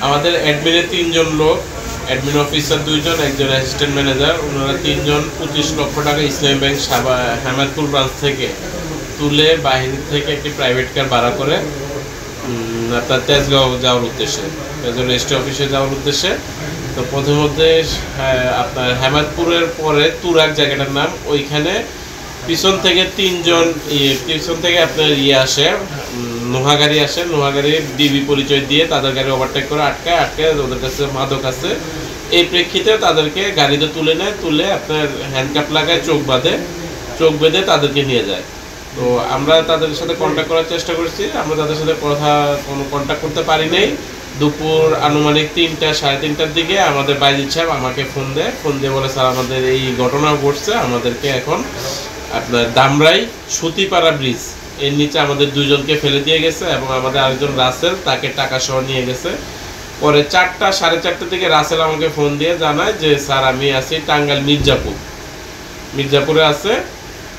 আমাদের অ্যাডমিনে 3 জন লোক, admin officer 2 জন, একজন অ্যাসিস্ট্যান্ট ম্যানেজার, ওনারা 3 জন 25 লক্ষ টাকা ইসলামী ব্যাংক হেমায়তপুর ব্রাঞ্চ থেকে তুলে বাহিনী থেকে একটি প্রাইভেট কার ভাড়া করে আপনার তেজগাঁও যাওয়ার উদ্দেশ্যে, তেজগাঁও রেজিস্ট্রি অফিসে যাওয়ার উদ্দেশ্যে। তো প্রথমে আপনার হেমায়তপুরের পরে তুরাগ জায়গাটার নাম, ওইখানে পিছন থেকে 3 জন পিছন থেকে আপনার আসে, নোহা গাড়ি আসে, নোহা গাড়ি ডিবি পরিচয় দিয়ে তাদের গাড়ি ওভারটেক করে আটকায় ওদের কাছে মাদক আছে। এই প্রেক্ষিতে তাদেরকে গাড়িতে তুলে নেয়, তুলে আপনার হ্যান্ডকাপ লাগায় চোখ বেঁধে তাদেরকে নিয়ে যায়। তো আমরা তাদের সাথে কন্ট্যাক্ট করার চেষ্টা করেছি, আমরা তাদের সাথে কোনো কন্ট্যাক্ট করতে পারি নাই। দুপুর আনুমানিক 3টা সাড়ে 3টার দিকে আমাদের বাইজিৎ সাহেব আমাকে ফোন দিয়ে বলে, স্যার আমাদের এই ঘটনা ঘটছে, আমাদেরকে এখন আপনার দামরাই সুতিপাড়া ব্রিজ এর নিচে আমাদের 2 জনকে ফেলে দিয়ে গেছে এবং আমাদের আরেকজন রাসেল তাকে টাকা সহ নিয়ে গেছে। পরে 4টা সাড়ে 4টার দিকে রাসেল আমাকে ফোন দিয়ে জানায় যে স্যার আমি আছি টাঙ্গাইল মির্জাপুরে আছে,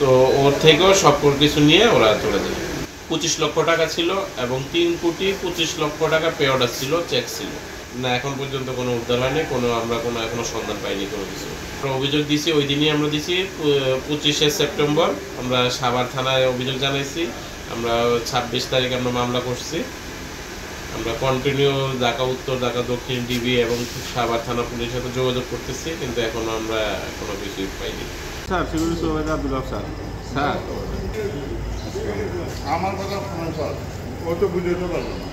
তো ওর থেকেও সব কিছু নিয়ে ওরা চলে যায়। 25 লক্ষ টাকা ছিল এবং 3,25,00,000 টাকা পে অর্ডার ছিল, চেক ছিল না। এখন পর্যন্ত কোনো উদ্ধার হয়নি, আমরা এখনো সন্ধান পাইনি কোনো কিছু। অভিযোগ দিছি, ওই দিনই আমরা দিছি 25শে সেপ্টেম্বর আমরা সাভার থানায় অভিযোগ জানাইছি। আমরা 26 তারিখে আমরা মামলা করছি। আমরা কন্টিনিউ ঢাকা উত্তর, ঢাকা দক্ষিণ ডিবি এবং সাভার থানা পুলিশের সাথে যোগাযোগ করতেছি, কিন্তু এখনো আমরা কোনো কিছুই পাইনি। স্যার সিকিউরিটি সুপারভাইজার আব্দুল হক স্যার। স্যার আমার কথা ও তো বুঝতে পারলো না।